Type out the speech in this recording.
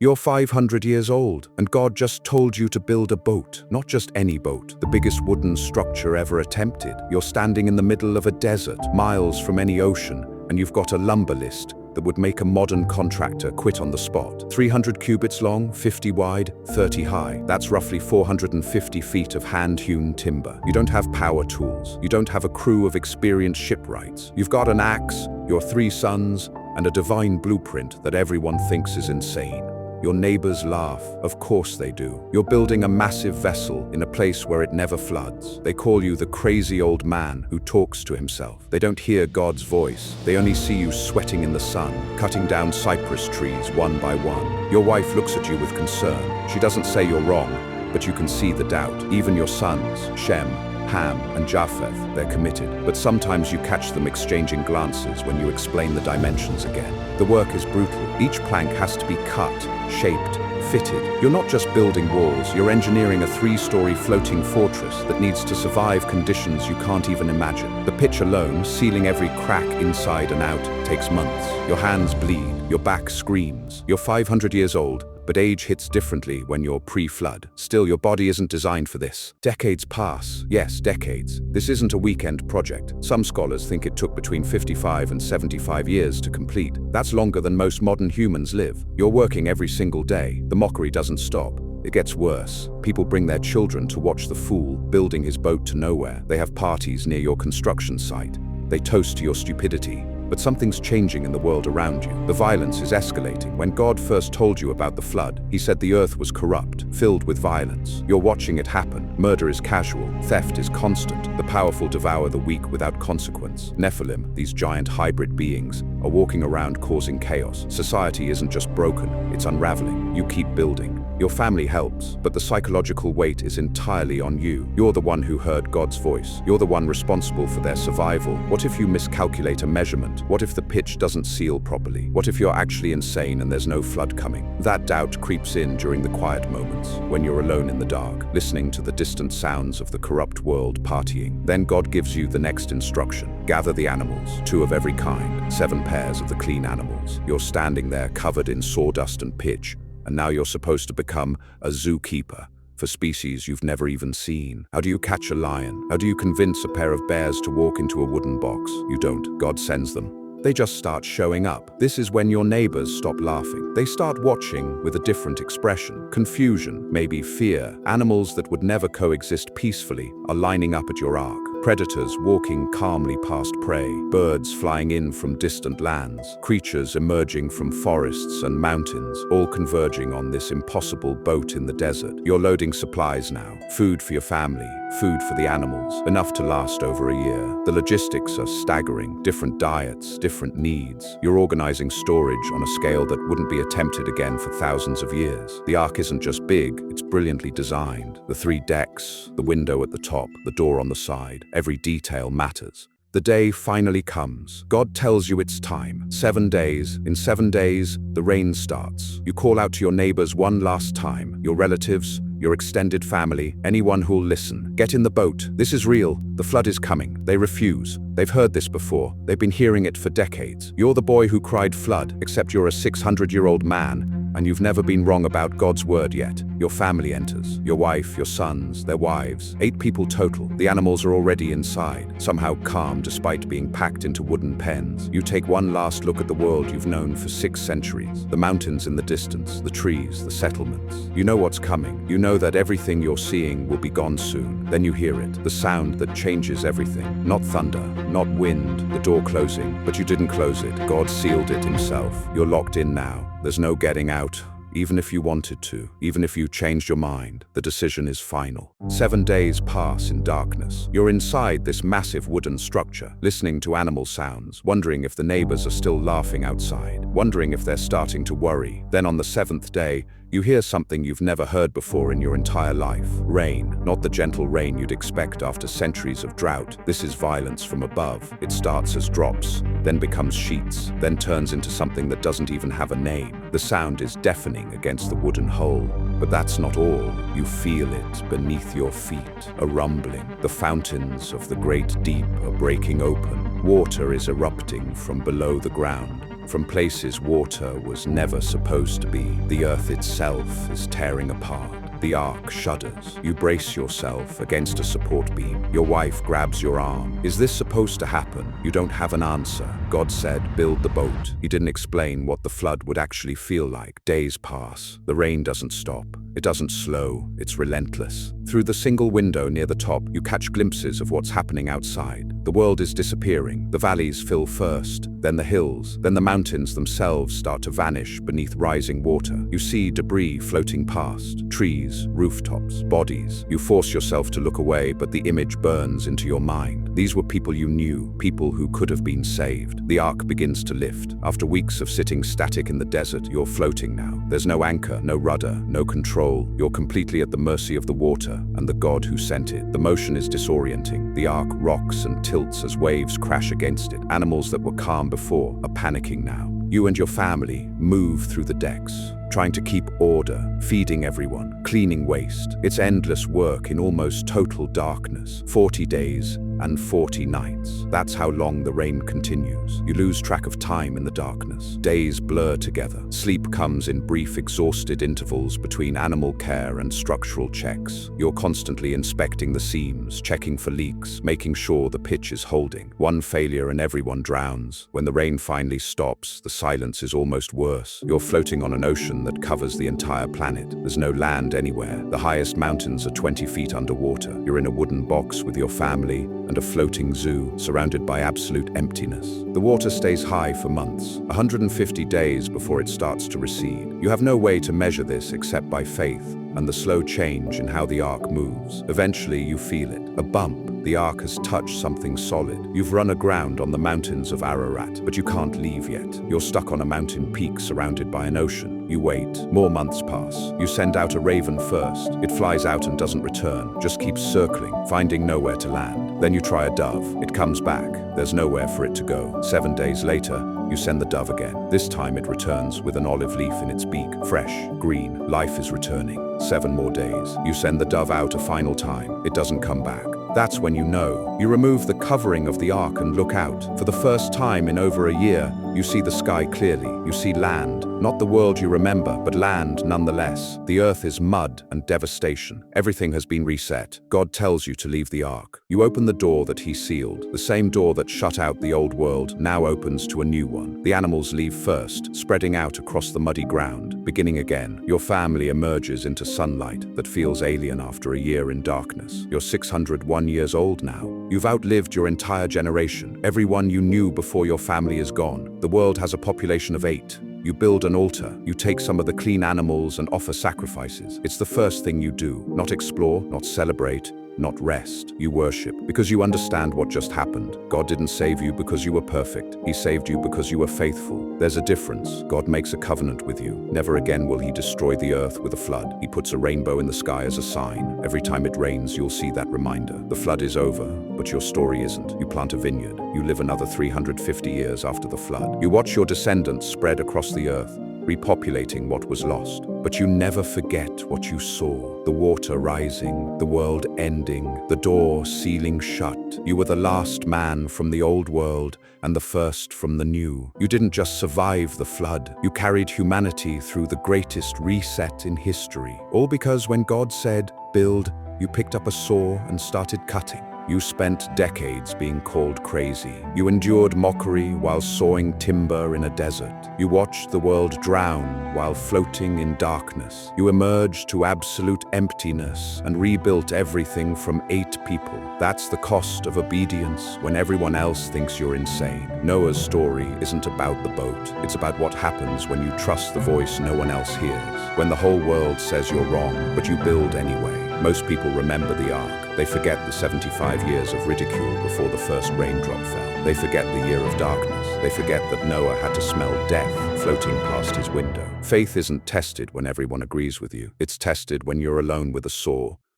You're 500 years old, and God just told you to build a boat. Not just any boat, the biggest wooden structure ever attempted. You're standing in the middle of a desert, miles from any ocean, and you've got a lumber list that would make a modern contractor quit on the spot. 300 cubits long, 50 wide, 30 high. That's roughly 450 feet of hand-hewn timber. You don't have power tools. You don't have a crew of experienced shipwrights. You've got an axe, your 3 sons, and a divine blueprint that everyone thinks is insane. Your neighbors laugh. Of course they do. You're building a massive vessel in a place where it never floods. They call you the crazy old man who talks to himself. They don't hear God's voice. They only see you sweating in the sun, cutting down cypress trees one by one. Your wife looks at you with concern. She doesn't say you're wrong, but you can see the doubt. Even your sons, Shem, Ham, and Japheth, they're committed. But sometimes you catch them exchanging glances when you explain the dimensions again. The work is brutal. Each plank has to be cut, shaped, fitted. You're not just building walls, you're engineering a 3-story floating fortress that needs to survive conditions you can't even imagine. The pitch alone, sealing every crack inside and out, takes months. Your hands bleed, your back screams. You're 500 years old, but age hits differently when you're pre-flood. Still, your body isn't designed for this. Decades pass. Yes, decades. This isn't a weekend project. Some scholars think it took between 55 and 75 years to complete. That's longer than most modern humans live. You're working every single day. The mockery doesn't stop. It gets worse. People bring their children to watch the fool building his boat to nowhere. They have parties near your construction site. They toast to your stupidity. But something's changing in the world around you. The violence is escalating. When God first told you about the flood, he said the earth was corrupt, filled with violence. You're watching it happen. Murder is casual. Theft is constant. The powerful devour the weak without consequence. Nephilim, these giant hybrid beings, are walking around causing chaos. Society isn't just broken, it's unraveling. You keep building. Your family helps, but the psychological weight is entirely on you. You're the one who heard God's voice. You're the one responsible for their survival. What if you miscalculate a measurement? What if the pitch doesn't seal properly? What if you're actually insane and there's no flood coming? That doubt creeps in during the quiet moments, when you're alone in the dark, listening to the distant sounds of the corrupt world partying. Then God gives you the next instruction. Gather the animals, 2 of every kind, 7 pairs of the clean animals. You're standing there covered in sawdust and pitch, and now you're supposed to become a zookeeper for species you've never even seen. How do you catch a lion? How do you convince a pair of bears to walk into a wooden box? You don't. God sends them. They just start showing up. This is when your neighbors stop laughing. They start watching with a different expression. Confusion, maybe fear. Animals that would never coexist peacefully are lining up at your ark. Predators walking calmly past prey, birds flying in from distant lands, creatures emerging from forests and mountains, all converging on this impossible boat in the desert. You're loading supplies now, food for your family, food for the animals, enough to last over a year. The logistics are staggering, different diets, different needs. You're organizing storage on a scale that wouldn't be attempted again for thousands of years. The ark isn't just big, it's brilliantly designed. The 3 decks, the window at the top, the door on the side. Every detail matters. The day finally comes. God tells you it's time. 7 days. In 7 days, the rain starts. You call out to your neighbors one last time. Your relatives, your extended family, anyone who'll listen. Get in the boat. This is real. The flood is coming. They refuse. They've heard this before. They've been hearing it for decades. You're the boy who cried flood, except you're a 600-year-old man, and you've never been wrong about God's word yet. Your family enters. Your wife, your sons, their wives. 8 people total. The animals are already inside, somehow calm despite being packed into wooden pens. You take one last look at the world you've known for 6 centuries. The mountains in the distance, the trees, the settlements. You know what's coming. You know that everything you're seeing will be gone soon. Then you hear it, the sound that changes everything. Not thunder, not wind, the door closing, but you didn't close it. God sealed it himself. You're locked in now. There's no getting out. Even if you wanted to, even if you changed your mind, the decision is final. 7 days pass in darkness. You're inside this massive wooden structure, listening to animal sounds, wondering if the neighbors are still laughing outside, wondering if they're starting to worry. Then on the 7th day, you hear something you've never heard before in your entire life. Rain, not the gentle rain you'd expect after centuries of drought. This is violence from above. It starts as drops, then becomes sheets, then turns into something that doesn't even have a name. The sound is deafening against the wooden hull. But that's not all. You feel it beneath your feet, a rumbling. The fountains of the great deep are breaking open. Water is erupting from below the ground. from places water was never supposed to be. The earth itself is tearing apart. The ark shudders. You brace yourself against a support beam. Your wife grabs your arm. Is this supposed to happen? You don't have an answer. God said, build the boat. He didn't explain what the flood would actually feel like. Days pass. The rain doesn't stop. It doesn't slow. It's relentless. Through the single window near the top, you catch glimpses of what's happening outside. The world is disappearing. The valleys fill first, then the hills, then the mountains themselves start to vanish beneath rising water. You see debris floating past, trees, rooftops, bodies. You force yourself to look away, but the image burns into your mind. These were people you knew, people who could have been saved. The ark begins to lift. After weeks of sitting static in the desert, you're floating now. There's no anchor, no rudder, no control. You're completely at the mercy of the water and the God who sent it. The motion is disorienting. The ark rocks and tilts as waves crash against it. Animals that were calm before are panicking now. You and your family move through the decks, trying to keep order, feeding everyone, cleaning waste. It's endless work in almost total darkness. 40 days and 40 nights. That's how long the rain continues. You lose track of time in the darkness. Days blur together. Sleep comes in brief, exhausted intervals between animal care and structural checks. You're constantly inspecting the seams, checking for leaks, making sure the pitch is holding. One failure and everyone drowns. When the rain finally stops, the silence is almost worse. You're floating on an ocean that covers the entire planet. There's no land anywhere. The highest mountains are 20 feet underwater. You're in a wooden box with your family and a floating zoo, surrounded by absolute emptiness. The water stays high for months, 150 days before it starts to recede. You have no way to measure this except by faith and the slow change in how the ark moves. Eventually you feel it, a bump. The ark has touched something solid. You've run aground on the mountains of Ararat, but you can't leave yet. You're stuck on a mountain peak surrounded by an ocean. You wait. More months pass. You send out a raven first. It flies out and doesn't return, just keeps circling, finding nowhere to land. Then you try a dove. It comes back. There's nowhere for it to go. 7 days later, you send the dove again. This time it returns with an olive leaf in its beak. Fresh, green, life is returning. 7 more days. You send the dove out a final time. It doesn't come back. That's when you know. You remove the covering of the ark and look out. For the first time in over a year, you see the sky clearly. You see land. Not the world you remember, but land nonetheless. The earth is mud and devastation. Everything has been reset. God tells you to leave the ark. You open the door that he sealed. The same door that shut out the old world now opens to a new one. The animals leave first, spreading out across the muddy ground. Beginning again, your family emerges into sunlight that feels alien after a year in darkness. You're 601 years old now. You've outlived your entire generation. Everyone you knew before your family is gone. The world has a population of 8. You build an altar. You take some of the clean animals and offer sacrifices. It's the first thing you do. Not explore, not celebrate, not rest. You worship because you understand what just happened. God didn't save you because you were perfect. He saved you because you were faithful. There's a difference. God makes a covenant with you. Never again will he destroy the earth with a flood. He puts a rainbow in the sky as a sign. Every time it rains, you'll see that reminder. The flood is over, but your story isn't. You plant a vineyard. You live another 350 years after the flood. You watch your descendants spread across the earth, repopulating what was lost. But you never forget what you saw. The water rising, the world ending, the door sealing shut. You were the last man from the old world and the first from the new. You didn't just survive the flood. You carried humanity through the greatest reset in history. All because when God said, build, you picked up a saw and started cutting. You spent decades being called crazy. You endured mockery while sawing timber in a desert. You watched the world drown while floating in darkness. You emerged to absolute emptiness and rebuilt everything from 8 people. That's the cost of obedience when everyone else thinks you're insane. Noah's story isn't about the boat. It's about what happens when you trust the voice no one else hears. When the whole world says you're wrong, but you build anyway. Most people remember the ark. They forget the 75 years of ridicule before the first raindrop fell. They forget the year of darkness. They forget that Noah had to smell death floating past his window. Faith isn't tested when everyone agrees with you. It's tested when you're alone with a saw,